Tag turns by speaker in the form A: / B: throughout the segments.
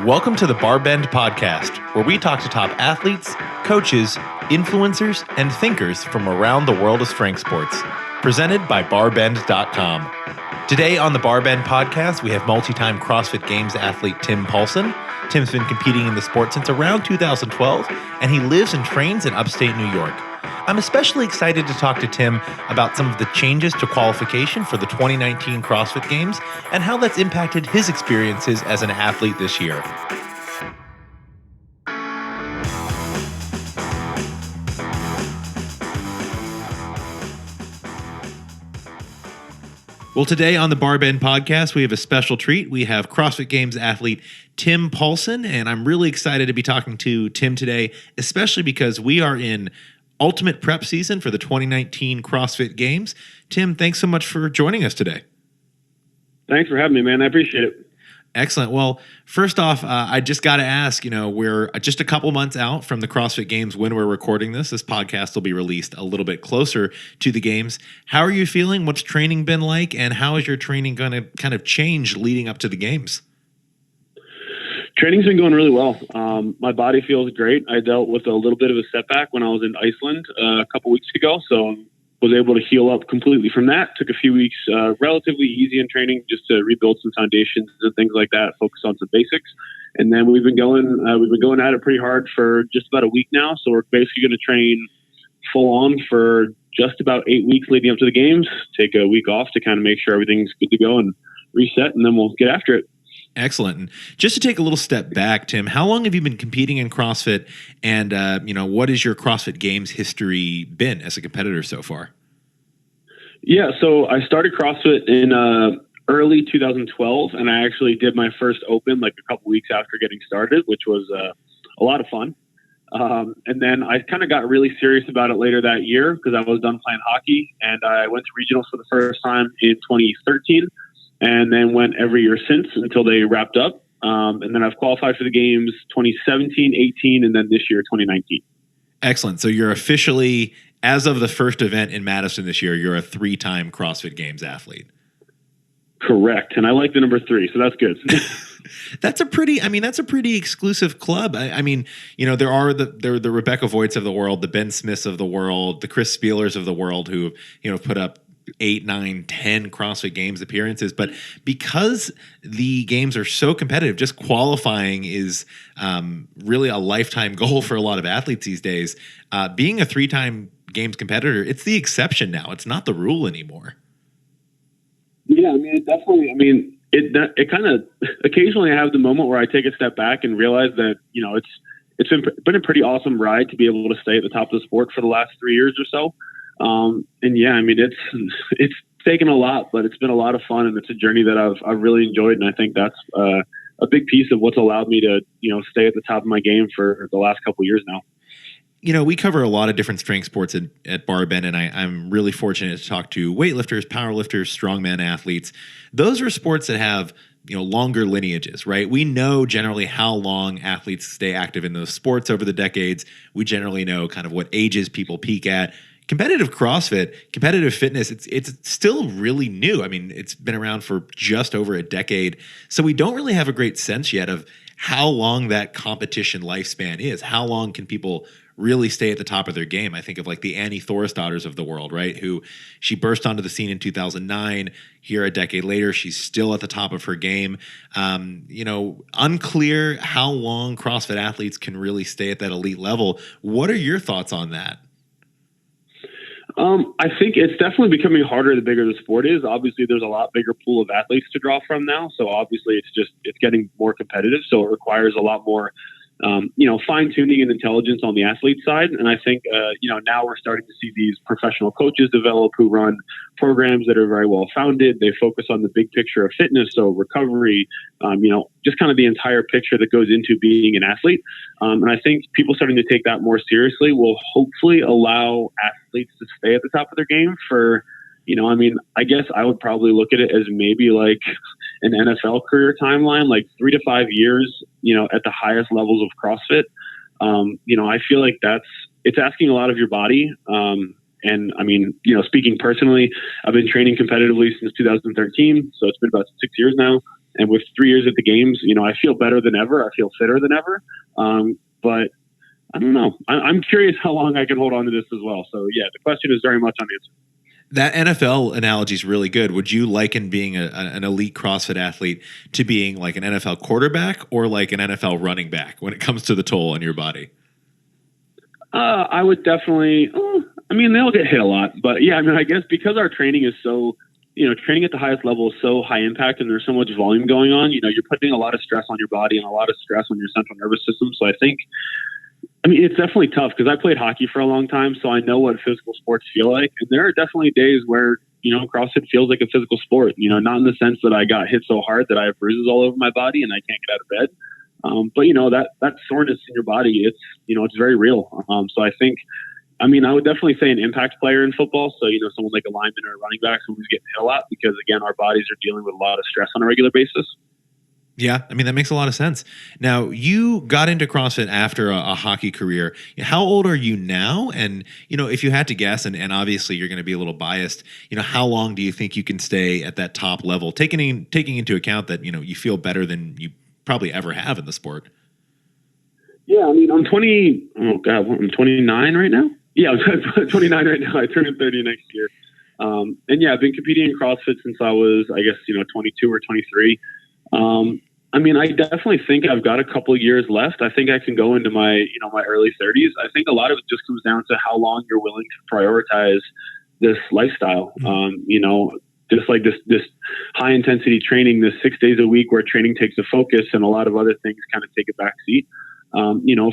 A: Welcome to the BarBend Podcast, where we talk to top athletes, coaches, influencers, and thinkers from around the world of strength sports. Presented by BarBend.com. Today on the BarBend Podcast, we have multi-time CrossFit Games athlete Tim Paulson. Tim's been competing in the sport since around 2012, and he lives and trains in upstate New York. I'm especially excited to talk to Tim about some of the changes to qualification for the 2019 CrossFit Games and how that's impacted his experiences as an athlete this year. Well, today on the BarBend Podcast, we have a special treat. We have CrossFit Games athlete Tim Paulson, and I'm really excited to be talking to Tim today, especially because we are in ultimate prep season for the 2019 CrossFit Games. Tim, thanks so much for joining us today.
B: Thanks for having me, man. I appreciate it.
A: Excellent. Well, first off, I just got to ask, we're just a couple months out from the CrossFit Games when we're recording this. This podcast will be released a little bit closer to the games. How are you feeling? What's training been like? And how is your training going to kind of change leading up to the games?
B: Training's been going really well. My body feels great. I dealt with a little bit of a setback when I was in Iceland a couple weeks ago, so was able to heal up completely from that. Took a few weeks relatively easy in training just to rebuild some foundations and things like that, focus on some basics. And then we've been going at it pretty hard for just about a week now. So we're basically going to train full on for just about 8 weeks leading up to the games, take a week off to kind of make sure everything's good to go and reset, and then we'll get after it.
A: Excellent. And just to take a little step back, Tim, how long have you been competing in CrossFit? And, what has your CrossFit Games history been as a competitor so far?
B: Yeah, so I started CrossFit in early 2012, and I actually did my first open like a couple weeks after getting started, which was a lot of fun. And then I kind of got really serious about it later that year because I was done playing hockey, and I went to regionals for the first time in 2013. And then went every year since until they wrapped up. And then I've qualified for the games 2017, 18, and then this year, 2019.
A: Excellent. So you're officially, as of the first event in Madison this year, you're a 3-time CrossFit Games athlete.
B: Correct. And I like the number 3, so that's good.
A: That's a pretty exclusive club. There are the Rebecca Voigts of the world, the Ben Smiths of the world, the Chris Spielers of the world who, put up 8, 9, 10 CrossFit Games appearances. But because the games are so competitive, just qualifying is really a lifetime goal for a lot of athletes these days. Being a 3-time Games competitor, it's the exception now. It's not the rule anymore.
B: Yeah, it kind of occasionally I have the moment where I take a step back and realize that, it's been a pretty awesome ride to be able to stay at the top of the sport for the last 3 years or so. It's taken a lot, but it's been a lot of fun, and it's a journey that I've really enjoyed. And I think that's a big piece of what's allowed me to, stay at the top of my game for the last couple of years now.
A: We cover a lot of different strength sports at BarBend, and I'm really fortunate to talk to weightlifters, powerlifters, strongman athletes. Those are sports that have longer lineages, right? We know generally how long athletes stay active in those sports over the decades. We generally know kind of what ages people peak at. Competitive CrossFit, competitive fitness, it's still really new. It's been around for just over a decade. So we don't really have a great sense yet of how long that competition lifespan is. How long can people really stay at the top of their game? I think of like the Annie Thorisdatters of the world, right? Who she burst onto the scene in 2009. Here a decade later, she's still at the top of her game. Unclear how long CrossFit athletes can really stay at that elite level. What are your thoughts on that?
B: I think it's definitely becoming harder the bigger the sport is. Obviously, there's a lot bigger pool of athletes to draw from now. So obviously, it's getting more competitive. So it requires a lot more, fine tuning and intelligence on the athlete side. And I think, now we're starting to see these professional coaches develop who run programs that are very well founded. They focus on the big picture of fitness, so recovery, just kind of the entire picture that goes into being an athlete. And I think people starting to take that more seriously will hopefully allow athletes to stay at the top of their game for, I guess I would probably look at it as maybe like an NFL career timeline, like 3 to 5 years, at the highest levels of CrossFit. I feel like it's asking a lot of your body. And speaking personally, I've been training competitively since 2013. So it's been about 6 years now. And with 3 years at the games, I feel better than ever. I feel fitter than ever. But I don't know. I'm curious how long I can hold on to this as well. So yeah, the question is very much unanswered.
A: That NFL analogy is really good. Would you liken being an elite CrossFit athlete to being like an NFL quarterback or like an NFL running back when it comes to the toll on your body?
B: I would definitely, they'll get hit a lot, but yeah, I guess because our training is so, training at the highest level is so high impact and there's so much volume going on, you're putting a lot of stress on your body and a lot of stress on your central nervous system. So I think, it's definitely tough because I played hockey for a long time, so I know what physical sports feel like. And there are definitely days where, CrossFit feels like a physical sport, not in the sense that I got hit so hard that I have bruises all over my body and I can't get out of bed. But that soreness in your body, it's very real. So I think, I would definitely say an impact player in football. So, someone like a lineman or a running back who's getting hit a lot because, again, our bodies are dealing with a lot of stress on a regular basis.
A: Yeah, that makes a lot of sense. Now, you got into CrossFit after a hockey career. How old are you now? And, if you had to guess, and obviously you're going to be a little biased, how long do you think you can stay at that top level, taking into account that, you feel better than you probably ever have in the sport?
B: Yeah, I'm 29 right now. Yeah, I'm 29 right now. I turn 30 next year. And yeah, I've been competing in CrossFit since I was, 22 or 23. I definitely think I've got a couple of years left. I think I can go into my, my early 30s. I think a lot of it just comes down to how long you're willing to prioritize this lifestyle. Just like this high intensity training, this 6 days a week where training takes a focus and a lot of other things kind of take a back seat.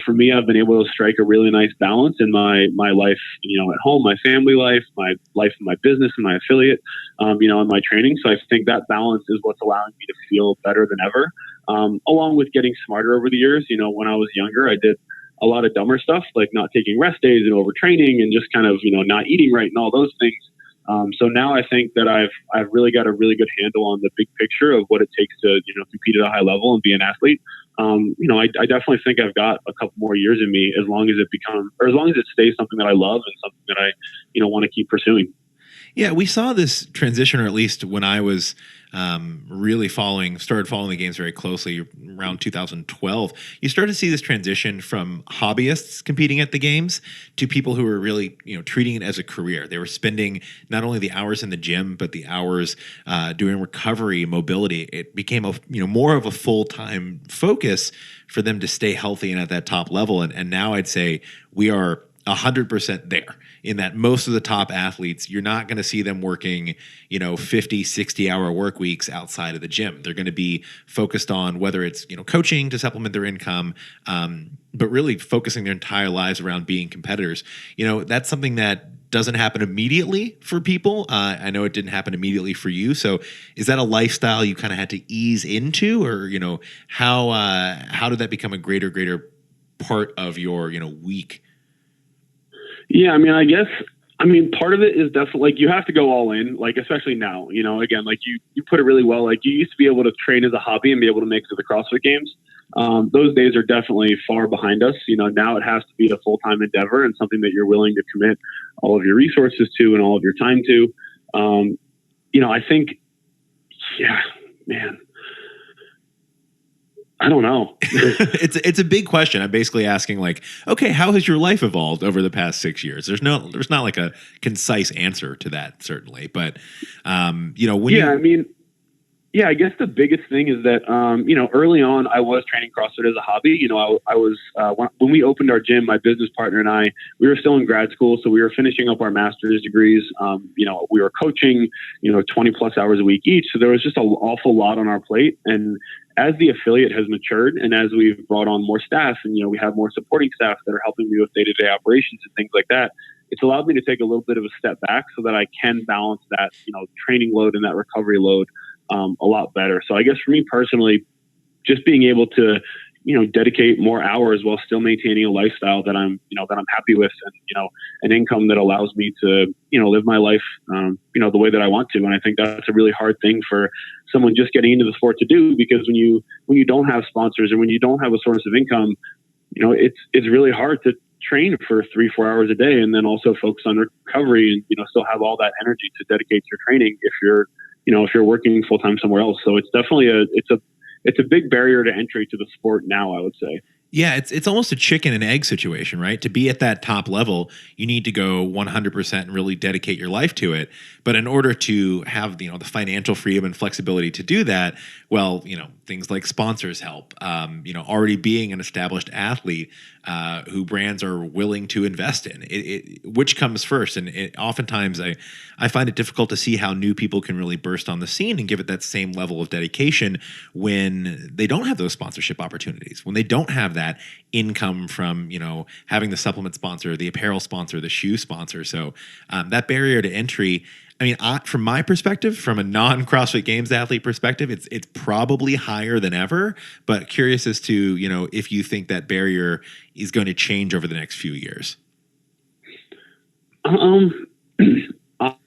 B: For me, I've been able to strike a really nice balance in my life, at home, my family life, my life in my business and my affiliate, and my training. So I think that balance is what's allowing me to feel better than ever, along with getting smarter over the years. When I was younger, I did a lot of dumber stuff, like not taking rest days and overtraining and just kind of, not eating right and all those things. So now I think that I've really got a really good handle on the big picture of what it takes to, compete at a high level and be an athlete. I definitely think I've got a couple more years in me as long as it stays something that I love and something that I, want to keep pursuing.
A: Yeah, we saw this transition, or at least when I was really started following the games very closely around 2012. You started to see this transition from hobbyists competing at the games to people who were really, treating it as a career. They were spending not only the hours in the gym, but the hours doing recovery, mobility. It became more of a full-time focus for them to stay healthy and at that top level. And now I'd say we are 100% there, in that most of the top athletes, you're not going to see them working, 50, 60 hour work weeks outside of the gym. They're going to be focused on whether it's, coaching to supplement their income, but really focusing their entire lives around being competitors. That's something that doesn't happen immediately for people. I know it didn't happen immediately for you. So is that a lifestyle you kind of had to ease into, or, how did that become a greater part of your, week?
B: Yeah, I guess, part of it is definitely, like, you have to go all in, like, especially now, again, like you put it really well, like you used to be able to train as a hobby and be able to make it to the CrossFit Games. Those days are definitely far behind us. Now it has to be a full-time endeavor and something that you're willing to commit all of your resources to and all of your time to. I think, yeah, man, I don't know.
A: It's a big question. I'm basically asking, like, okay, how has your life evolved over the past 6 years? There's not like a concise answer to that, certainly. But,
B: I guess the biggest thing is that, early on I was training CrossFit as a hobby. I was, when we opened our gym, my business partner and I, we were still in grad school. So we were finishing up our master's degrees. We were coaching, 20 plus hours a week each. So there was just an awful lot on our plate. And as the affiliate has matured and as we've brought on more staff and, we have more supporting staff that are helping me with day-to-day operations and things like that, it's allowed me to take a little bit of a step back so that I can balance that, training load and that recovery load a lot better. So I guess for me personally, just being able to, dedicate more hours while still maintaining a lifestyle that I'm happy with, and, an income that allows me to, live my life, the way that I want to. And I think that's a really hard thing for someone just getting into the sport to do, because when you don't have sponsors or when you don't have a source of income, it's really hard to train for 3-4 hours a day and then also focus on recovery and, still have all that energy to dedicate to your training if you're, if you're working full time somewhere else. So it's definitely it's a big barrier to entry to the sport now, I would say.
A: Yeah, it's almost a chicken and egg situation, right? To be at that top level, you need to go 100% and really dedicate your life to it. But in order to have the financial freedom and flexibility to do that, well, things like sponsors help. Already being an established athlete who brands are willing to invest in, which comes first. And oftentimes, I find it difficult to see how new people can really burst on the scene and give it that same level of dedication when they don't have those sponsorship opportunities, when they don't have that income from having the supplement sponsor, the apparel sponsor, the shoe sponsor. So that barrier to entry, I mean, from my perspective, from a non-CrossFit Games athlete perspective, it's probably higher than ever. But curious as to if you think that barrier is going to change over the next few years.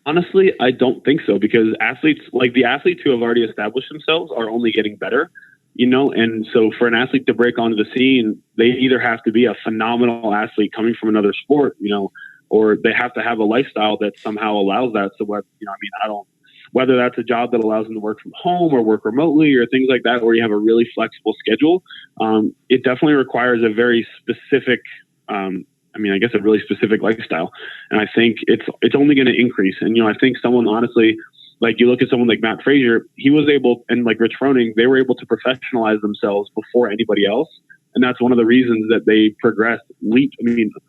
B: Honestly, I don't think so, because the athletes who have already established themselves are only getting better. And so for an athlete to break onto the scene, they either have to be a phenomenal athlete coming from another sport, or they have to have a lifestyle that somehow allows that. So whether that's a job that allows them to work from home or work remotely or things like that, where you have a really flexible schedule, it definitely requires a very specific, a really specific lifestyle. And I think it's only going to increase. And, I think someone, honestly, like you look at someone like Mat Fraser, he was able, and like Rich Froning, they were able to professionalize themselves before anybody else. And that's one of the reasons that they progressed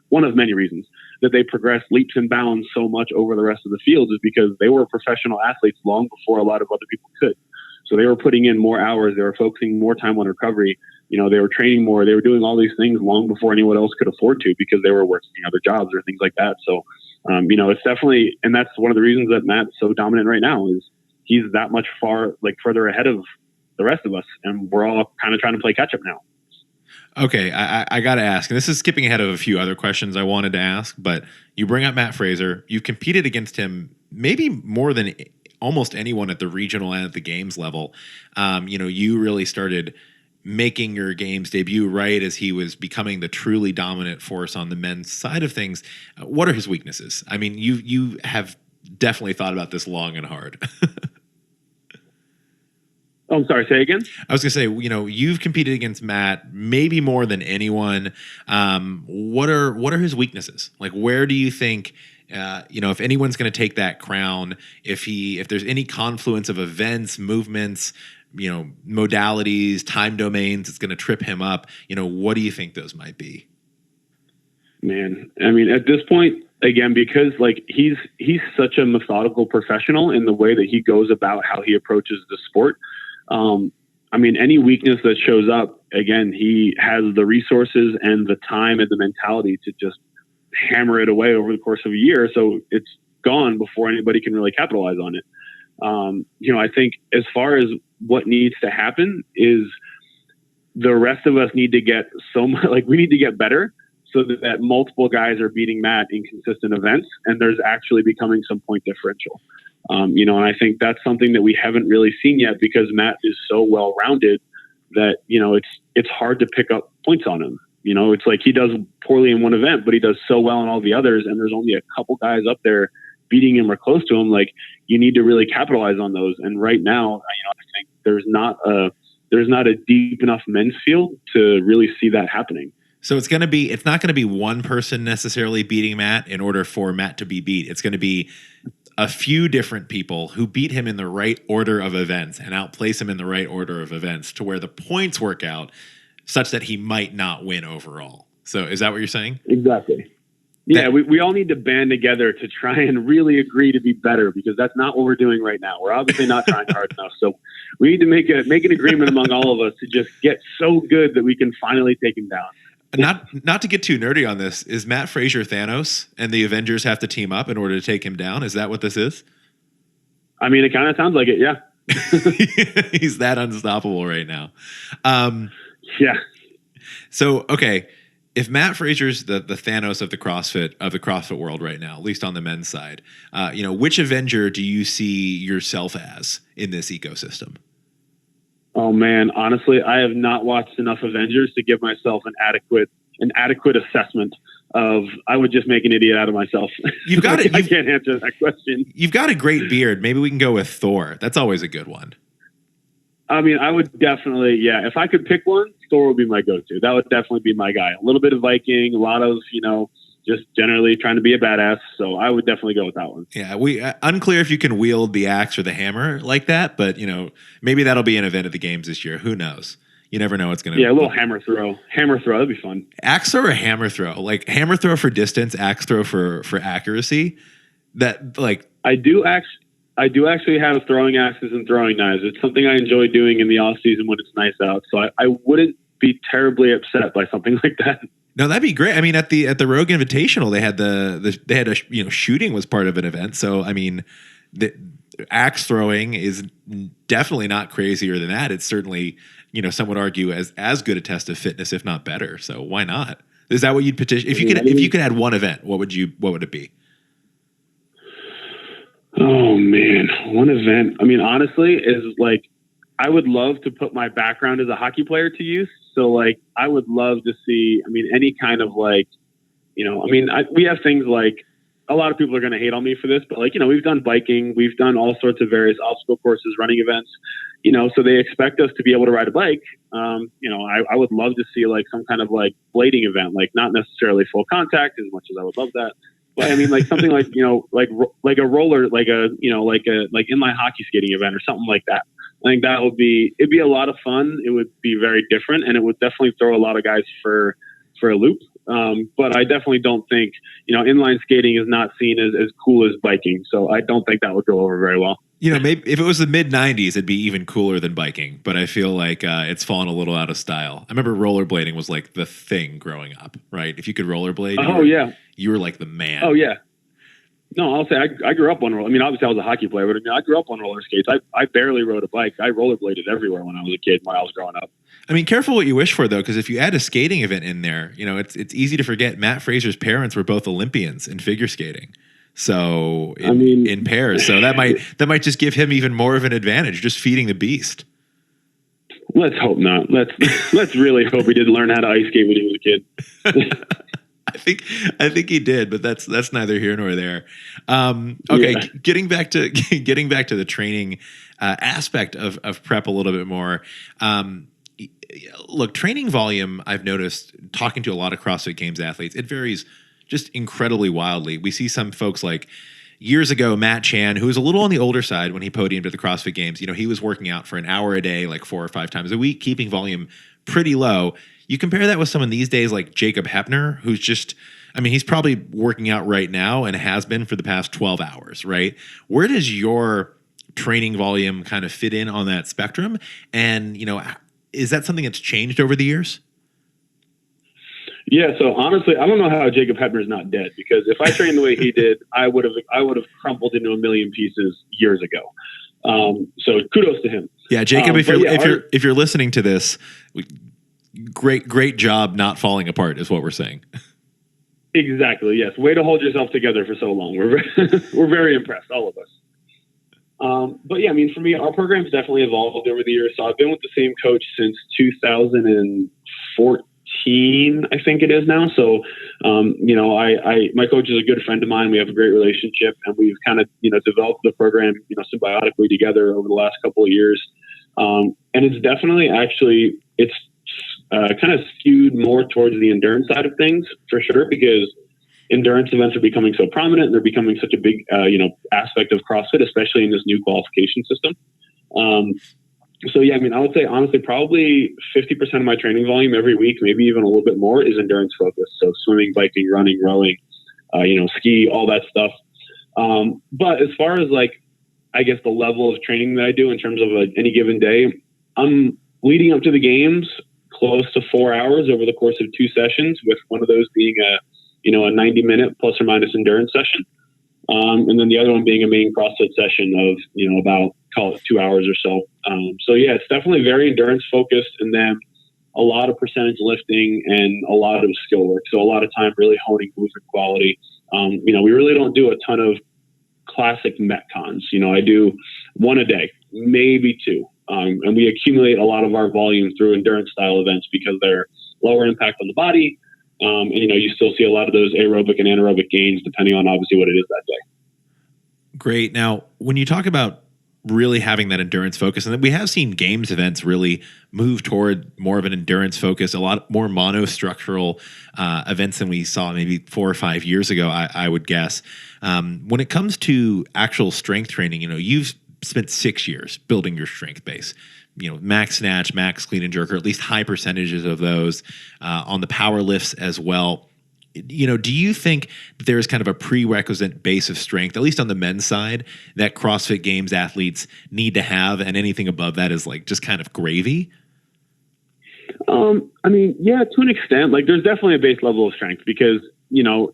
B: one of many reasons that they progressed leaps and bounds so much over the rest of the field, is because they were professional athletes long before a lot of other people could. So they were putting in more hours. They were focusing more time on recovery. They were training more. They were doing all these things long before anyone else could afford to, because they were working other jobs or things like that. So, it's definitely, and that's one of the reasons that Matt's so dominant right now, is he's that much further ahead of the rest of us. And we're all kind of trying to play catch up now.
A: Okay, I got to ask, and this is skipping ahead of a few other questions I wanted to ask, but you bring up Mat Fraser. You competed against him maybe more than almost anyone at the regional and at the games level. You really started making your games debut right as he was becoming the truly dominant force on the men's side of things. What are his weaknesses? I mean, you have definitely thought about this long and hard.
B: Oh, I'm sorry, say again?
A: I was going to say, you've competed against Matt maybe more than anyone. What are his weaknesses? Like, where do you think, if anyone's going to take that crown, if there's any confluence of events, movements, modalities, time domains, it's going to trip him up, what do you think those might be?
B: Man, at this point, again, because he's such a methodical professional in the way that he goes about how he approaches the sport. Any weakness that shows up, again, he has the resources and the time and the mentality to just hammer it away over the course of a year. So it's gone before anybody can really capitalize on it. I think as far as what needs to happen is the rest of us need to get we need to get better, so that multiple guys are beating Matt in consistent events, and there's actually becoming some point differential. And I think that's something that we haven't really seen yet, because Matt is so well-rounded that, it's hard to pick up points on him. It's like he does poorly in one event, but he does so well in all the others. And there's only a couple guys up there beating him or close to him. Like, you need to really capitalize on those. And right now, I think there's not a deep enough men's field to really see that happening.
A: So it's not going to be one person necessarily beating Matt in order for Matt to be beat. It's going to be a few different people who beat him in the right order of events and outplace him in the right order of events, to where the points work out such that he might not win overall. So is that what you're saying?
B: Exactly. Yeah, we all need to band together to try and really agree to be better, because that's not what we're doing right now. We're obviously not trying hard enough. So we need to make an agreement among all of us to just get so good that we can finally take him down.
A: Not to get too nerdy on this, is Mat Fraser Thanos and the Avengers have to team up in order to take him down? Is that what this is?
B: It kind of sounds like it, yeah.
A: He's that unstoppable right now.
B: Yeah.
A: So, okay, if Mat Fraser's the Thanos of the CrossFit world right now, at least on the men's side, which Avenger do you see yourself as in this ecosystem?
B: Oh man, honestly, I have not watched enough Avengers to give myself an adequate assessment I would just make an idiot out of myself.
A: You've got it.
B: I can't answer that question.
A: You've got a great beard. Maybe we can go with Thor. That's always a good one.
B: I mean, I would definitely, yeah. If I could pick one, Thor would be my go-to. That would definitely be my guy. A little bit of Viking, a lot of, just generally trying to be a badass. So I would definitely go with that one.
A: Yeah, unclear if you can wield the axe or the hammer like that, but maybe that'll be an event at the games this year. Who knows? You never know what's going to.
B: Yeah, a little hammer throw. Hammer throw, that'd be fun.
A: Axe throw or hammer throw? Like hammer throw for distance, axe throw for accuracy. That like
B: I do actually have throwing axes and throwing knives. It's something I enjoy doing in the off season when it's nice out. So I wouldn't be terribly upset by something like that.
A: No, that'd be great. I mean, at the Rogue Invitational, they had shooting was part of an event. So I mean, the axe throwing is definitely not crazier than that. It's certainly some would argue as good a test of fitness, if not better. So why not? Is that what you'd petition? If you could add one event, what would it be?
B: Oh man, one event. I mean, honestly, is like I would love to put my background as a hockey player to use. So like I would love to see. I mean, any kind of like, we have things like a lot of people are going to hate on me for this, but like we've done biking, we've done all sorts of various obstacle courses, running events. So they expect us to be able to ride a bike. I would love to see like some kind of like blading event, like not necessarily full contact as much as I would love that. But I mean, like something like, like a roller, like inline hockey skating event or something like that. I think it'd be a lot of fun. It would be very different and it would definitely throw a lot of guys for a loop. But I definitely don't think, inline skating is not seen as cool as biking. So I don't think that would go over very well.
A: Maybe if it was the mid 90s, it'd be even cooler than biking. But I feel like it's fallen a little out of style. I remember rollerblading was like the thing growing up, right? If you could rollerblade, you were like the man.
B: Oh yeah. No, I'll say I grew up on roller. I mean, obviously I was a hockey player, but I grew up on roller skates. I barely rode a bike. I rollerbladed everywhere when I was a kid, when I was growing up.
A: I mean, careful what you wish for though, because if you add a skating event in there, it's easy to forget Mat Fraser's parents were both Olympians in figure skating. So in pairs, so that might just give him even more of an advantage, just feeding the beast.
B: Let's hope not. Let's really hope he didn't learn how to ice skate when he was a kid.
A: I think he did, but that's neither here nor there. Okay, yeah. Getting back to the training aspect of prep a little bit more. Look, training volume, I've noticed talking to a lot of CrossFit Games athletes, it varies just incredibly wildly. We see some folks like years ago, Matt Chan, who was a little on the older side when he podiumed at the CrossFit Games. He was working out for an hour a day, like 4 or 5 times a week, keeping volume pretty low. You compare that with someone these days like Jacob Heppner, who's just, he's probably working out right now and has been for the past 12 hours, right? Where does your training volume kind of fit in on that spectrum? And, is that something that's changed over the years?
B: Yeah, so honestly, I don't know how Jacob Heppner is not dead, because if I trained the way he did, I would have crumpled into a million pieces years ago. So kudos to him.
A: Yeah, Jacob, if you're listening to this, great job not falling apart is what we're saying.
B: Exactly. Yes. Way to hold yourself together for so long. We're very impressed, all of us. But yeah, for me, our program's definitely evolved over the years. So I've been with the same coach since 2014. I think it is now. So, my coach is a good friend of mine. We have a great relationship, and we've kind of, developed the program, symbiotically together over the last couple of years. And it's definitely it's kind of skewed more towards the endurance side of things for sure, because endurance events are becoming so prominent and they're becoming such a big, aspect of CrossFit, especially in this new qualification system. So yeah, I would say honestly, probably 50% of my training volume every week, maybe even a little bit more, is endurance focused. So swimming, biking, running, rowing, ski, all that stuff. But as far as the level of training that I do in terms of any given day, I'm leading up to the games close to 4 hours over the course of 2 sessions, with one of those being a 90-minute plus or minus endurance session. And then the other one being a main CrossFit session of, about, call it 2 hours or so. So yeah, it's definitely very endurance focused, and then a lot of percentage lifting and a lot of skill work. So a lot of time really honing movement quality. We really don't do a ton of classic Metcons. I do 1 a day, maybe 2. And we accumulate a lot of our volume through endurance style events because they're lower impact on the body. And, you still see a lot of those aerobic and anaerobic gains depending on obviously what it is that day.
A: Great. Now, when you talk about really having that endurance focus, and then we have seen games events really move toward more of an endurance focus, a lot more monostructural events than we saw maybe 4 or 5 years ago, I would guess. When it comes to actual strength training, you've spent 6 years building your strength base. Max snatch, max clean and jerk, or at least high percentages of those on the power lifts as well. Do you think there's kind of a prerequisite base of strength, at least on the men's side, that CrossFit Games athletes need to have, and anything above that is like just kind of gravy?
B: Yeah, to an extent. Like, there's definitely a base level of strength because,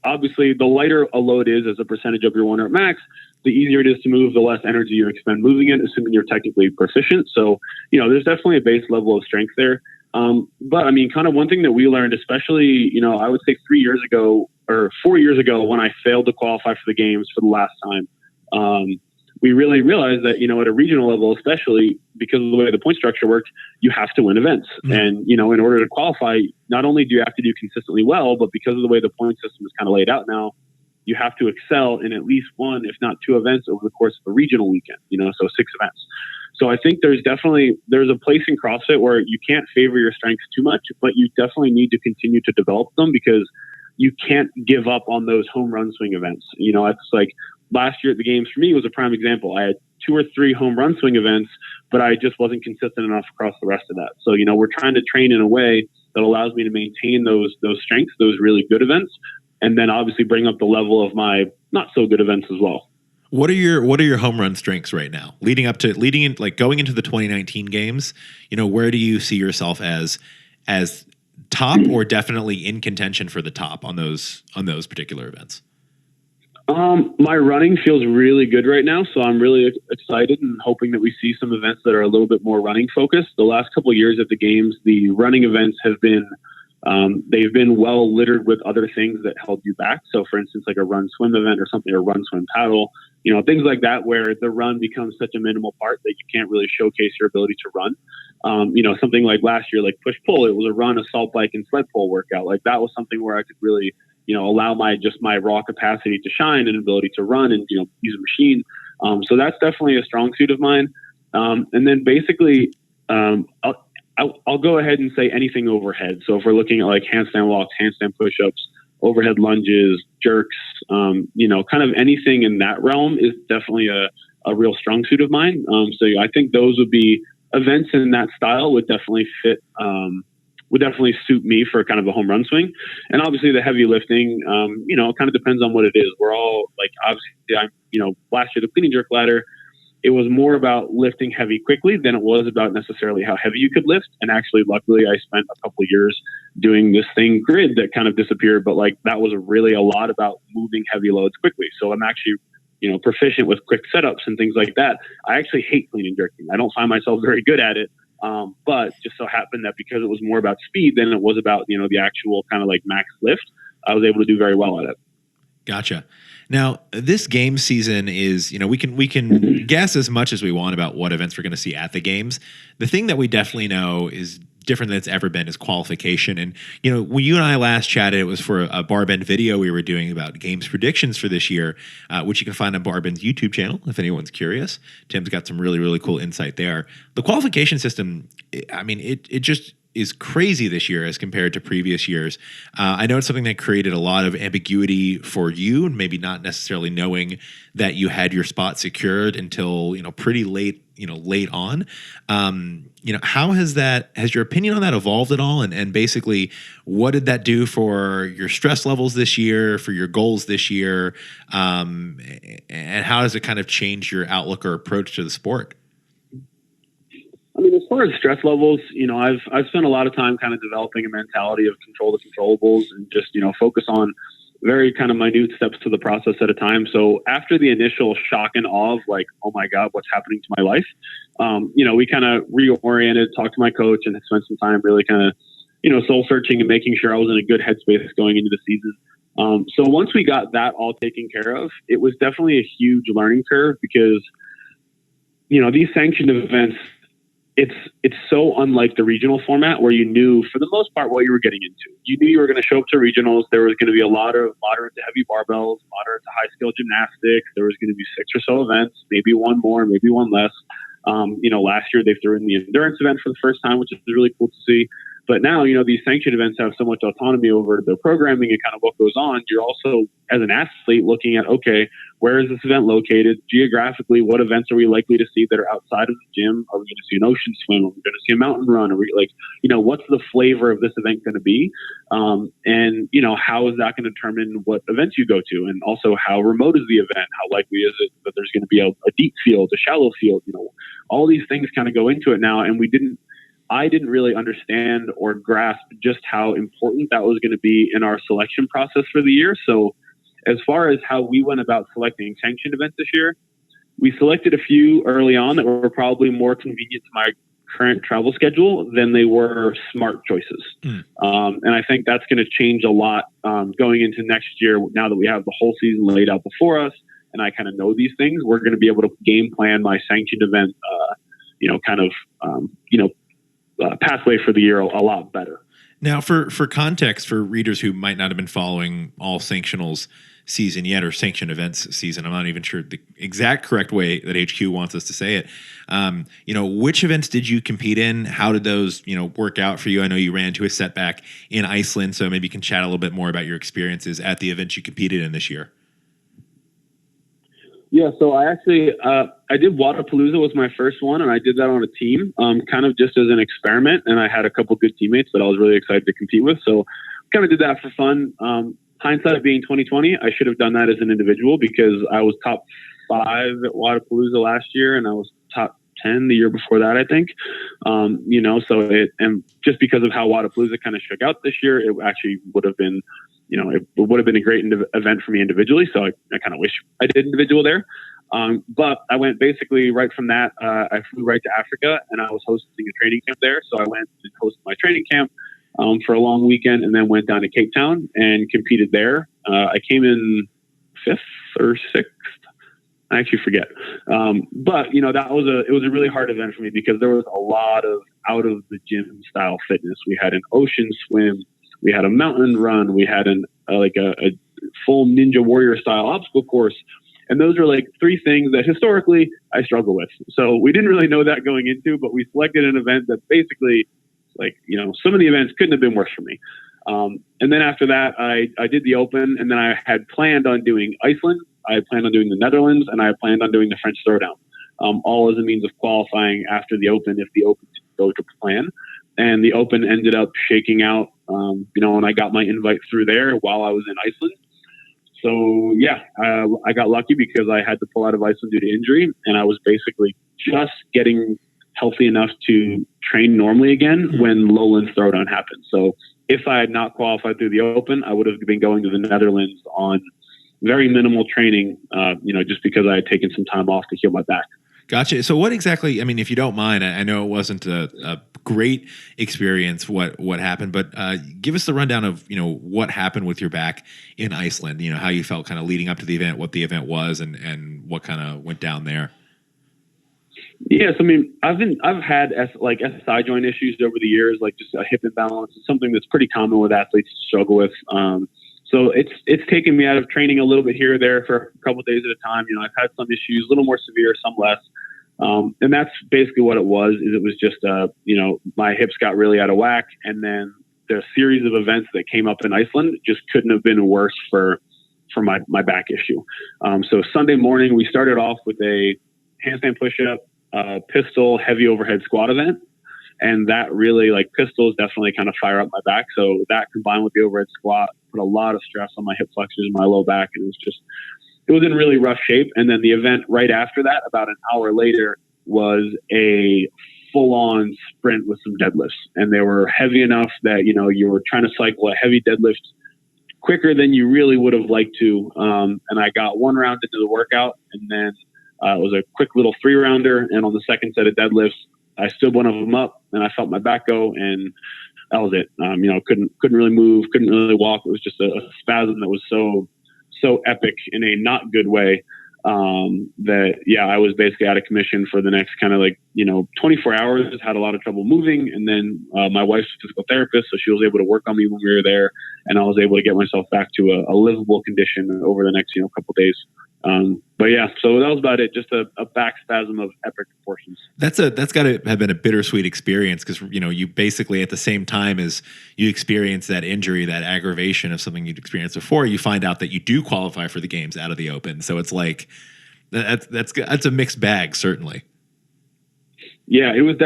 B: obviously the lighter a load is as a percentage of your 1 rep max, the easier it is to move, the less energy you expend moving it, assuming you're technically proficient. So, there's definitely a base level of strength there. But kind of one thing that we learned, especially, I would say 3 years ago or 4 years ago when I failed to qualify for the games for the last time, we really realized that, at a regional level, especially because of the way the point structure worked, you have to win events. Mm-hmm. And, in order to qualify, not only do you have to do consistently well, but because of the way the point system is kind of laid out now, you have to excel in at least 1, if not 2 events over the course of a regional weekend, so 6 events. So I think there's a place in CrossFit where you can't favor your strengths too much, but you definitely need to continue to develop them because you can't give up on those home run swing events. It's like last year at the games for me was a prime example. I had 2 or 3 home run swing events, but I just wasn't consistent enough across the rest of that. So, we're trying to train in a way that allows me to maintain those strengths, those really good events, and then obviously bring up the level of my not so good events as well.
A: What are your home run strengths right now? Going into the 2019 games, where do you see yourself as top or definitely in contention for the top on those particular events?
B: My running feels really good right now, so I'm really excited and hoping that we see some events that are a little bit more running focused. The last couple of years at the games, the running events have been they've been well littered with other things that held you back. So for instance, like a run swim event or something, or run swim paddle, things like that, where the run becomes such a minimal part that you can't really showcase your ability to run. Something like last year, like push pull, it was a run, assault bike, and sled pull workout. Like that was something where I could really, allow my raw capacity to shine and ability to run and, use a machine. So that's definitely a strong suit of mine. And then basically, I'll go ahead and say anything overhead. So if we're looking at like handstand walks, handstand push-ups, overhead lunges, jerks, kind of anything in that realm is definitely a real strong suit of mine. So I think those would be events in that style would definitely fit, would definitely suit me for kind of a home run swing. And obviously the heavy lifting, it kind of depends on what it is. We're all like, obviously last year, the clean and jerk ladder, it was more about lifting heavy quickly than it was about necessarily how heavy you could lift. And actually, luckily, I spent a couple of years doing this thing grid that kind of disappeared. But like that was really a lot about moving heavy loads quickly. So I'm actually, proficient with quick setups and things like that. I actually hate clean and jerking. I don't find myself very good at it. But just so happened that because it was more about speed than it was about, the actual kind of like max lift, I was able to do very well at it.
A: Gotcha. Now, this game season is, we can guess as much as we want about what events we're going to see at the games. The thing that we definitely know is different than it's ever been is qualification. And, when you and I last chatted, it was for a BarBend video we were doing about games predictions for this year, which you can find on BarBend's YouTube channel if anyone's curious. Tim's got some really, really cool insight there. The qualification system, it just is crazy this year as compared to previous years. I know it's something that created a lot of ambiguity for you, and maybe not necessarily knowing that you had your spot secured until pretty late on. How has your opinion on that evolved at all? And basically, what did that do for your stress levels this year, for your goals this year, and how does it kind of change your outlook or approach to the sport?
B: As far as stress levels, I've spent a lot of time kind of developing a mentality of control the controllables and just, focus on very kind of minute steps to the process at a time. So after the initial shock and awe of like, oh my God, what's happening to my life? We kind of reoriented, talked to my coach, and spent some time really kind of, soul searching and making sure I was in a good headspace going into the season. So once we got that all taken care of, it was definitely a huge learning curve because, these sanctioned events, it's so unlike the regional format where you knew for the most part what you were getting into. You knew you were going to show up to regionals. There was going to be a lot of moderate to heavy barbells, moderate to high skill gymnastics. There was going to be 6 or so events, maybe one more, maybe one less. Last year they threw in the endurance event for the first time, which is really cool to see. But now, these sanctioned events have so much autonomy over the programming and kind of what goes on. You're also, as an athlete, looking at, okay, where is this event located? Geographically, what events are we likely to see that are outside of the gym? Are we going to see an ocean swim? Are we going to see a mountain run? Are we what's the flavor of this event going to be? How is that going to determine what events you go to? And also, how remote is the event? How likely is it that there's going to be a deep field, a shallow field? All these things kind of go into it now. And I didn't really understand or grasp just how important that was going to be in our selection process for the year. So as far as how we went about selecting sanctioned events this year, we selected a few early on that were probably more convenient to my current travel schedule than they were smart choices. And I think that's going to change a lot going into next year. Now that we have the whole season laid out before us and I kind of know these things, we're going to be able to game plan my sanctioned event, pathway for the year a lot better.
A: Now, for context, for readers who might not have been following all sanctionals season yet, or sanctioned events season, I'm not even sure the exact correct way that HQ wants us to say it. Which events did you compete in? How did those, work out for you? I know you ran into a setback in Iceland, so maybe you can chat a little bit more about your experiences at the events you competed in this year.
B: Yeah, so I actually, I did Wadapalooza was my first one, and I did that on a team, kind of just as an experiment, and I had a couple good teammates that I was really excited to compete with, so kind of did that for fun. Hindsight being 2020, I should have done that as an individual because I was top 5 at Wadapalooza last year, and I was top 10 the year before that, I think. And just because of how Wadapalooza kind of shook out this year, it actually would have been it would have been a great event for me individually. So I kind of wish I did individual there. But I went basically right from that. I flew right to Africa and I was hosting a training camp there. So I went and hosted my training camp for a long weekend and then went down to Cape Town and competed there. I came in 5th or 6th. I actually forget. But it was a really hard event for me because there was a lot of out of the gym style fitness. We had an ocean swim. We had a mountain run. We had a full Ninja Warrior style obstacle course. And those are 3 things that historically I struggle with. So we didn't really know that going into, but we selected an event that basically some of the events couldn't have been worse for me. And then after that, I did the Open, and then I had planned on doing Iceland. I had planned on doing the Netherlands, and I had planned on doing the French Throwdown, all as a means of qualifying after the Open if the Open didn't go to plan. And the Open ended up shaking out, and I got my invite through there while I was in Iceland. So, I got lucky because I had to pull out of Iceland due to injury, and I was basically just getting healthy enough to train normally again when Lowlands Throwdown happened. So if I had not qualified through the Open, I would have been going to the Netherlands on very minimal training, just because I had taken some time off to heal my back.
A: Gotcha. So what exactly, if you don't mind, I know it wasn't a great experience what happened, but give us the rundown of, what happened with your back in Iceland, how you felt kind of leading up to the event, what the event was and what kind of went down there.
B: Yes. I've had SI joint issues over the years, just a hip imbalance. It's something that's pretty common with athletes to struggle with. So it's taken me out of training a little bit here or there for a couple of days at a time. I've had some issues, a little more severe, some less. And that's basically what it was, is it was just, my hips got really out of whack. And then the series of events that came up in Iceland just couldn't have been worse for my back issue. So Sunday morning, we started off with a handstand push-up, pistol, heavy overhead squat event. And that really, pistols definitely kind of fire up my back. So that combined with the overhead squat put a lot of stress on my hip flexors and my low back. And it was in really rough shape. And then the event right after that, about an hour later, was a full-on sprint with some deadlifts. And they were heavy enough that, you were trying to cycle a heavy deadlift quicker than you really would have liked to. And I got one round into the workout, and then it was a quick little 3-rounder. And on the second set of deadlifts, I stood one of them up and I felt my back go, and that was it. Couldn't really move, couldn't really walk. It was just a spasm that was so epic in a not good way. I was basically out of commission for the next kind of 24 hours, had a lot of trouble moving. And then my wife's a physical therapist, so she was able to work on me when we were there, and I was able to get myself back to a livable condition over the next, couple days. But yeah, so that was about it. Just a back spasm of epic proportions. That's
A: got to have been a bittersweet experience, because you basically, at the same time as you experience that injury, that aggravation of something you'd experienced before, you find out that you do qualify for the games out of the open. So it's like that's a mixed bag, certainly.
B: Yeah, it was.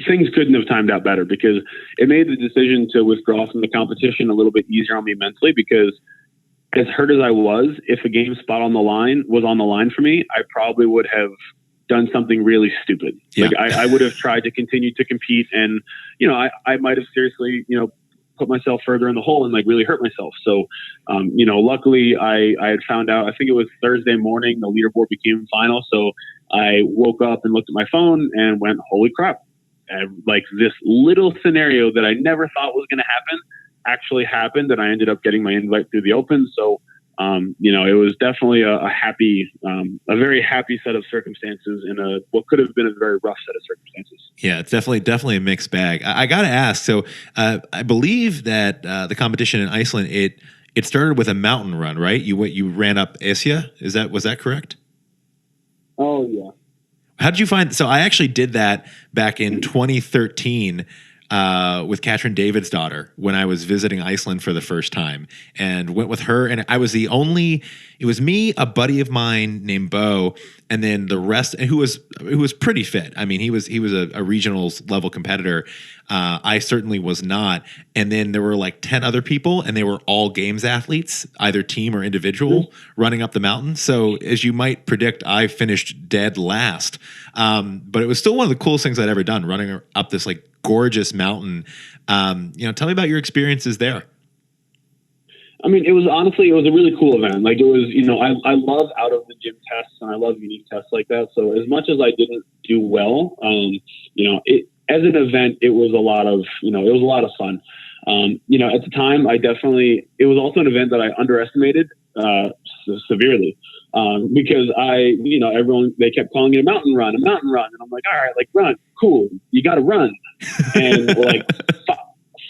B: Things couldn't have timed out better, because it made the decision to withdraw from the competition a little bit easier on me mentally, because as hurt as I was, if a game spot was on the line for me, I probably would have done something really stupid.
A: Yeah.
B: I would have tried to continue to compete, and I might have seriously put myself further in the hole and really hurt myself. So luckily I had found out, I think it was Thursday morning, the leaderboard became final. So I woke up and looked at my phone and went, holy crap. And this little scenario that I never thought was going to happen actually happened, and I ended up getting my invite through the open. So, it was definitely a very happy set of circumstances in what could have been a very rough set of circumstances.
A: Yeah, it's definitely a mixed bag. I got to ask. So, I believe that the competition in Iceland, it started with a mountain run, right? You ran up Esja. Was that correct?
B: Oh yeah.
A: How did you find? So I actually did that back in 2013. With Katrin David's daughter, when I was visiting Iceland for the first time, and went with her. And it was me, a buddy of mine named Bo, and then the rest, and who was pretty fit. I mean, he was a regionals level competitor. I certainly was not. And then there were 10 other people, and they were all games athletes, either team or individual, running up the mountain. So as you might predict, I finished dead last. But it was still one of the coolest things I'd ever done, running up this gorgeous mountain. Tell me about your experiences there.
B: I mean, it was a really cool event. It was, I love out of the gym tests, and I love unique tests like that. So as much as I didn't do well, as an event, it was a lot of fun. At the time, it was also an event that I underestimated severely. Because everyone, they kept calling it a mountain run. And I'm like, all right, run, cool. You got to run. And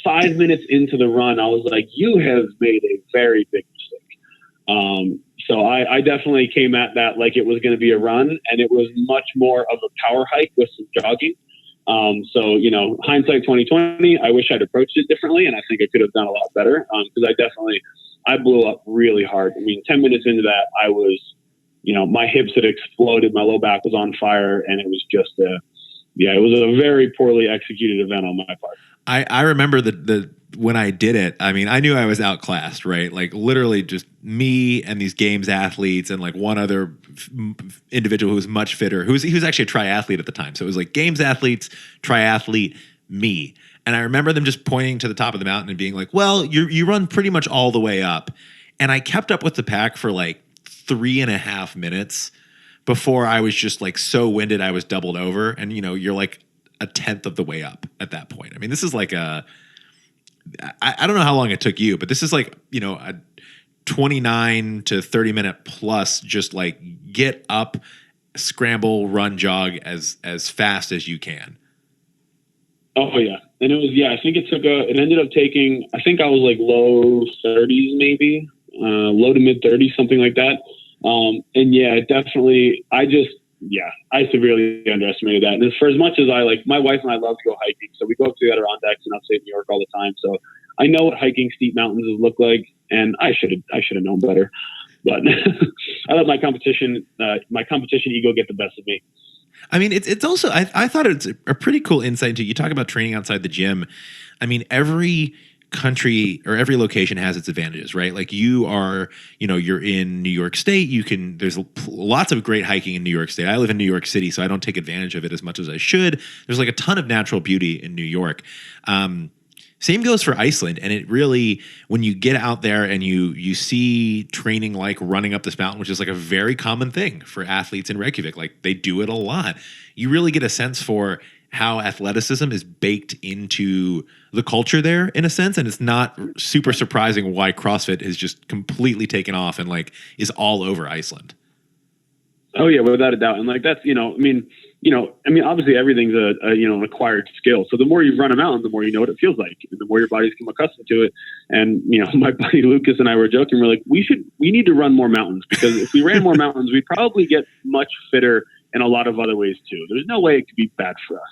B: 5 minutes into the run, I was like, you have made a very big mistake. So I definitely came at that like it was going to be a run, and it was much more of a power hike with some jogging. So, hindsight 2020, I wish I'd approached it differently, and I think I could have done a lot better. Because I blew up really hard. I mean, 10 minutes into that, I was, my hips had exploded. My low back was on fire, and it was just it was a very poorly executed event on my part.
A: I remember when I did it, I mean, I knew I was outclassed, right? Literally just me and these games athletes, and one other individual who was much fitter, he was actually a triathlete at the time. So it was games athletes, triathlete, me. And I remember them just pointing to the top of the mountain and being like, well, you run pretty much all the way up. And I kept up with the pack for 3.5 minutes before I was just so winded I was doubled over. And, you're a tenth of the way up at that point. I mean, this is I don't know how long it took you, but this is a 29 to 30 minute plus, just get up, scramble, run, jog as fast as you can.
B: Oh yeah. And it was, I think it ended up taking, I think I was low 30s, maybe low to mid 30s, something like that. And yeah, definitely, I severely underestimated that. And for as much as my wife and I love to go hiking, so we go up to the Adirondacks in upstate New York all the time. So I know what hiking steep mountains look like, and I should have known better. But I let my competition ego get the best of me.
A: I mean, it's also, I thought it's a pretty cool insight into, you talk about training outside the gym. I mean, every country or every location has its advantages, right? you're in New York State, there's lots of great hiking in New York State. I live in New York City, so I don't take advantage of it as much as I should. There's a ton of natural beauty in New York. Same goes for Iceland. And it really, when you get out there and you see training running up this mountain, which is a very common thing for athletes in Reykjavik, they do it a lot. You really get a sense for how athleticism is baked into the culture there in a sense. And it's not super surprising why CrossFit has just completely taken off and like is all over Iceland.
B: Oh yeah, without a doubt. And like, that's, obviously everything's an acquired skill. So the more you run a mountain, the more you know what it feels like, and the more your body's become accustomed to it. And, my buddy Lucas and I were joking. We're like, we need to run more mountains, because if we ran more mountains, we'd probably get much fitter in a lot of other ways too. There's no way it could be bad for us.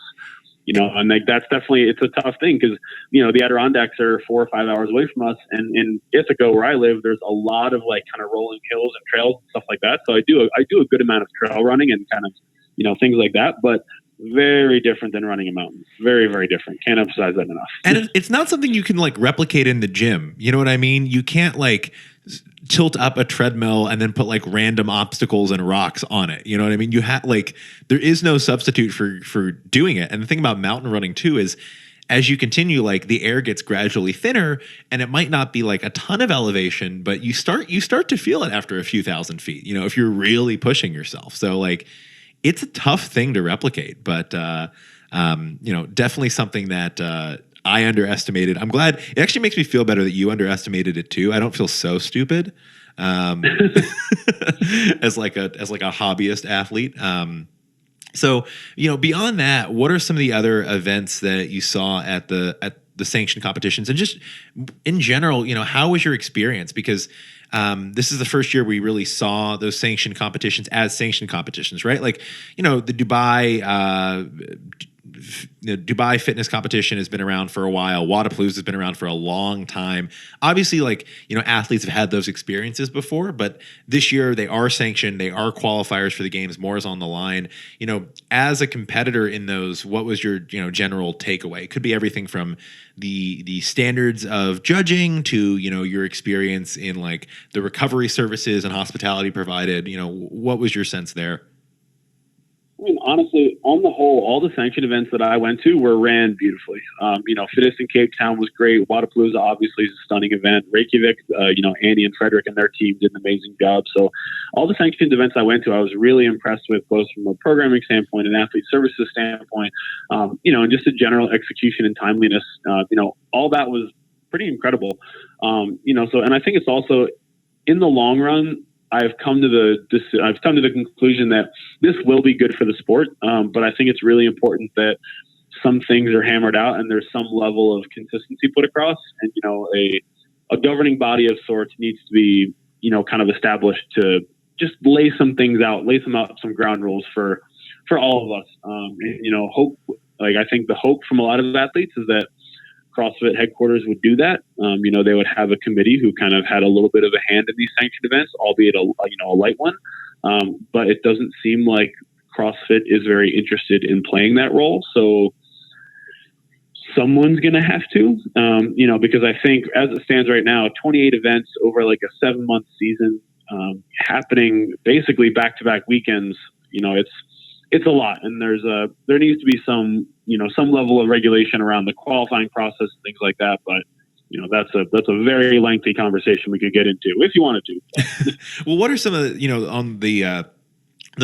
B: And like, that's definitely, it's a tough thing, because, the Adirondacks are 4 or 5 hours away from us. And in Ithaca, where I live, there's a lot of like kind of rolling hills and trails and stuff like that. So I do a good amount of trail running and kind of, things like that, but very different than running a mountain. Very, very different. Can't emphasize that enough.
A: And it's not something you can like replicate in the gym. You know what I mean? You can't like tilt up a treadmill and then put like random obstacles and rocks on it. You know what I mean? You have like, there is no substitute for doing it. And the thing about mountain running too is, as you continue, like the air gets gradually thinner, and it might not be like a ton of elevation, but you start to feel it after a few thousand feet, if you're really pushing yourself. So like, it's a tough thing to replicate, but definitely something that I underestimated. I'm glad. It actually makes me feel better that you underestimated it too. I don't feel so stupid as like a hobbyist athlete. So beyond that, what are some of the other events that you saw at the sanctioned competitions, and just in general, how was your experience? Because this is the first year we really saw those sanctioned competitions as sanctioned competitions, right? Like, the Dubai fitness competition has been around for a while. Wadapalooza has been around for a long time. Obviously, like, athletes have had those experiences before, but this year they are sanctioned. They are qualifiers for the games. More is on the line. As a competitor in those, what was your, general takeaway? It could be everything from the standards of judging to, your experience in like the recovery services and hospitality provided. What was your sense there?
B: I mean, honestly, on the whole, all the sanctioned events that I went to were ran beautifully. Fittest in Cape Town was great. Wadapalooza obviously is a stunning event. Reykjavik, Andy and Frederick and their team did an amazing job. So all the sanctioned events I went to, I was really impressed with, both from a programming standpoint and athlete services standpoint, and just a general execution and timeliness. All that was pretty incredible. And I think it's also, in the long run, I've come to the conclusion that this will be good for the sport, but I think it's really important that some things are hammered out and there's some level of consistency put across, and a governing body of sorts needs to be kind of established to just lay some ground rules for all of us. Hope, like, I think the hope from a lot of athletes is that CrossFit headquarters would do that. They would have a committee who kind of had a little bit of a hand in these sanctioned events, albeit a light one. But it doesn't seem like CrossFit is very interested in playing that role. So someone's going to have to, because I think as it stands right now, 28 events over like a 7-month season, happening basically back-to-back weekends, it's a lot. And there needs to be some level of regulation around the qualifying process and things like that. But, that's a very lengthy conversation we could get into if you wanted to.
A: Well, what are some of the, on the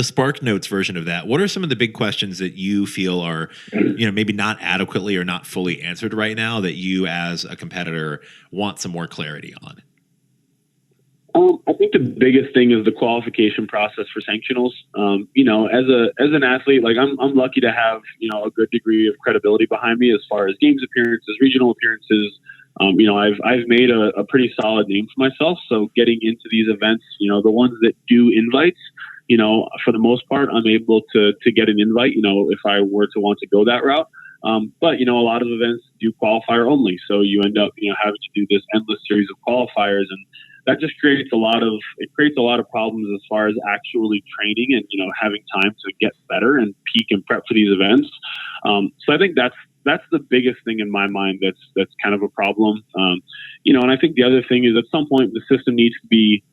A: Spark Notes version of that, what are some of the big questions that you feel are, maybe not adequately or not fully answered right now that you as a competitor want some more clarity on?
B: I think the biggest thing is the qualification process for sanctionals. As an athlete, like I'm lucky to have, a good degree of credibility behind me as far as games appearances, regional appearances. I've made a pretty solid name for myself. So getting into these events, the ones that do invites, for the most part, I'm able to get an invite, if I were to want to go that route. But a lot of events do qualifier only. So you end up, having to do this endless series of qualifiers, and that just creates a lot of problems as far as actually training and, having time to get better and peak and prep for these events. So I think that's the biggest thing in my mind that's kind of a problem. And I think the other thing is, at some point the system needs to be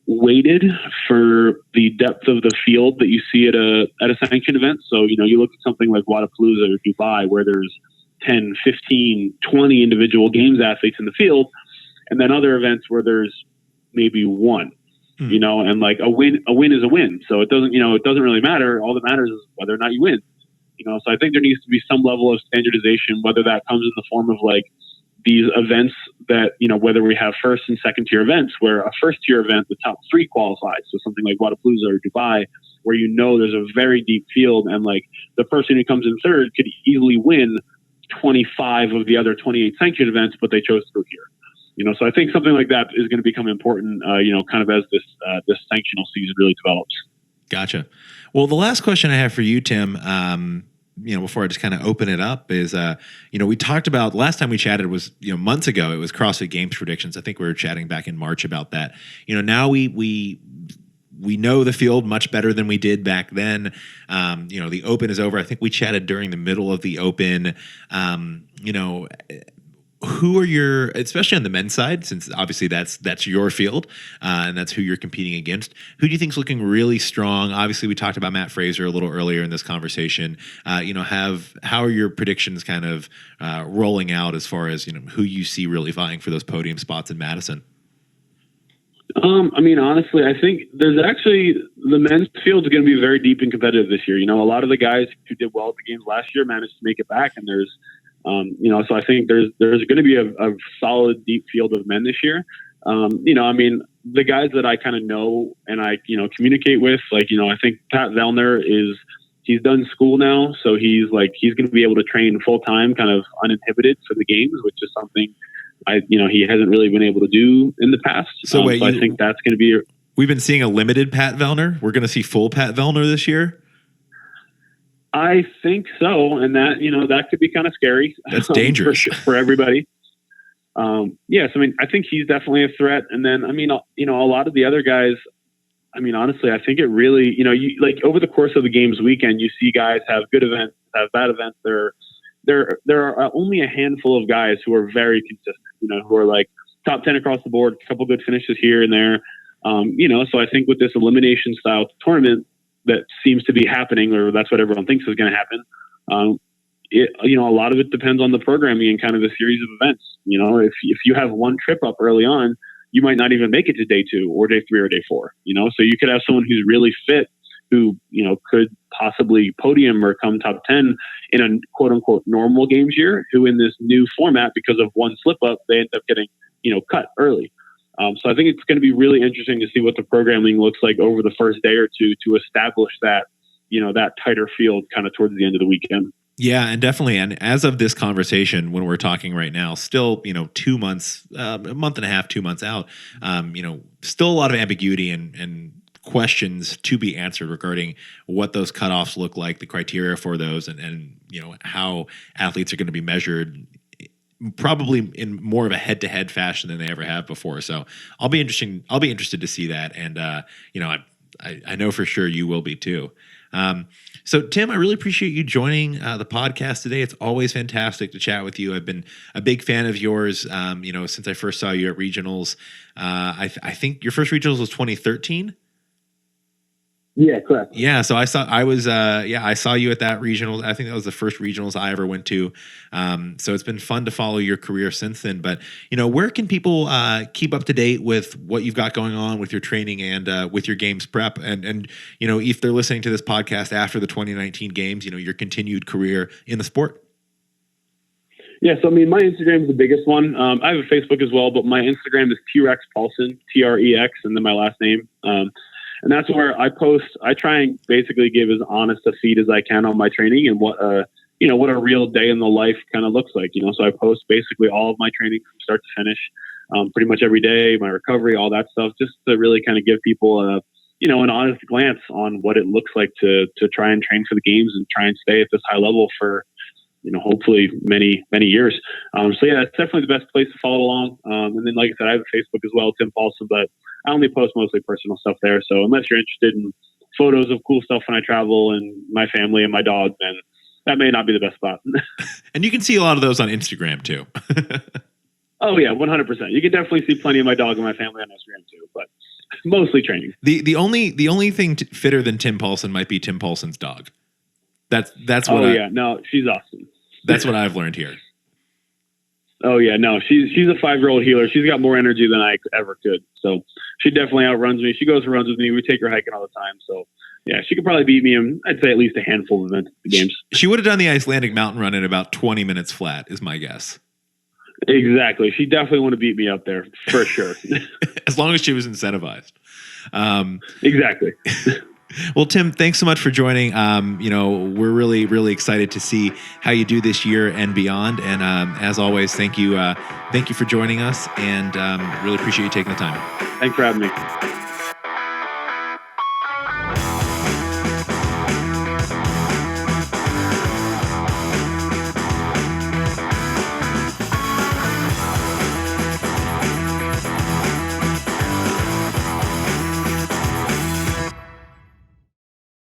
B: weighted for the depth of the field that you see at a sanctioned event. So, you look at something like Wadapalooza or Dubai, where there's 10, 15, 20 individual games athletes in the field, and then other events where there's maybe one, and like a win is a win. So it doesn't really matter. All that matters is whether or not you win. So I think there needs to be some level of standardization, whether that comes in the form of like these events that, whether we have first and second tier events, where a first tier event, the top 3 qualifies. So something like Wadapalooza or Dubai, where there's a very deep field, and like the person who comes in third could easily win 25 of the other 28 sanctioned events, but they chose to go here. So I think something like that is going to become important, kind of as this sanctional season really develops.
A: Gotcha. Well, the last question I have for you, Tim, before I just kind of open it up is, we talked about last time we chatted was, months ago, it was CrossFit Games predictions. I think we were chatting back in March about that. Now we know the field much better than we did back then. The Open is over. I think we chatted during the middle of the Open. Who are your, especially on the men's side, since obviously that's your field and that's who you're competing against, who do you think is looking really strong? Obviously, we talked about Mat Fraser a little earlier in this conversation. How are your predictions kind of rolling out as far as, who you see really vying for those podium spots in Madison?
B: Honestly, I think there's actually the men's field is going to be very deep and competitive this year. A lot of the guys who did well at the games last year managed to make it back, and there's, so I think there's going to be a solid deep field of men this year. The guys that I kind of know and I, communicate with, like, I think Pat Vellner he's done school now, so he's going to be able to train full time, kind of uninhibited for the games, which is something he hasn't really been able to do in the past.
A: So
B: I think that's going to be.
A: We've been seeing a limited Pat Vellner. We're going to see full Pat Vellner this year.
B: I think so, and that that could be kind of scary.
A: That's dangerous
B: for everybody. Yes, I think he's definitely a threat. And then a lot of the other guys. Honestly, I think it really over the course of the games weekend, you see guys have good events, have bad events. There are only a handful of guys who are very consistent. Who are like top 10 across the board, a couple good finishes here and there. So I think with this elimination style tournament that seems to be happening, or that's what everyone thinks is going to happen. A lot of it depends on the programming and kind of the series of events. If you have one trip up early on, you might not even make it to day 2 or day 3 or day 4. So you could have someone who's really fit who, could possibly podium or come top 10 in a quote unquote normal games year, who in this new format, because of one slip up, they end up getting, cut early. So I think it's going to be really interesting to see what the programming looks like over the first day or two to establish that, that tighter field kind of towards the end of the weekend.
A: Yeah, and definitely. And as of this conversation, when we're talking right now, still, 2 months, a month and a half, 2 months out, still a lot of ambiguity and questions to be answered regarding what those cutoffs look like, the criteria for those, and how athletes are going to be measured, probably in more of a head-to-head fashion than they ever have before. So I'll be interested to see that. And, I know for sure you will be too. So Tim, I really appreciate you joining the podcast today. It's always fantastic to chat with you. I've been a big fan of yours, since I first saw you at regionals. I think your first regionals was 2013.
B: Yeah, correct.
A: Yeah, so I saw you at that regional. I think that was the first regionals I ever went to. So it's been fun to follow your career since then. But where can people keep up to date with what you've got going on with your training and with your games prep? And if they're listening to this podcast after the 2019 games, your continued career in the sport.
B: Yeah, so my Instagram is the biggest one. I have a Facebook as well, but my Instagram is T-Rex Paulson, T-R-E-X, and then my last name. And that's where I post. I try and basically give as honest a feed as I can on my training and what a real day in the life kind of looks like. So I post basically all of my training from start to finish, pretty much every day, my recovery, all that stuff, just to really kind of give people an honest glance on what it looks like to try and train for the games and try and stay at this high level for hopefully many years. So yeah, it's definitely the best place to follow along. And then, like I said, I have a Facebook as well, Tim Paulson, but I only post mostly personal stuff there. So unless you're interested in photos of cool stuff when I travel and my family and my dog, then that may not be the best spot.
A: And you can see a lot of those on Instagram too.
B: Oh yeah, 100%. You can definitely see plenty of my dog and my family on Instagram too, but mostly training.
A: The only thing fitter than Tim Paulson might be Tim Paulson's dog. That's what.
B: Oh yeah, no, she's awesome.
A: That's what I've learned here.
B: Oh yeah, no, she's a 5-year-old healer. She's got more energy than I ever could. So she definitely outruns me. She goes and runs with me. We take her hiking all the time. So Yeah, she could probably beat me in, I'd say, at least a handful of events at the games.
A: She would have done the Icelandic mountain run in about 20 minutes flat, is my guess.
B: Exactly. She definitely want to beat me up there for sure.
A: As long as she was incentivized.
B: Exactly.
A: Well, Tim, thanks so much for joining. We're really, really excited to see how you do this year and beyond. And as always, thank you for joining us, and really appreciate you taking the time.
B: Thanks for having me.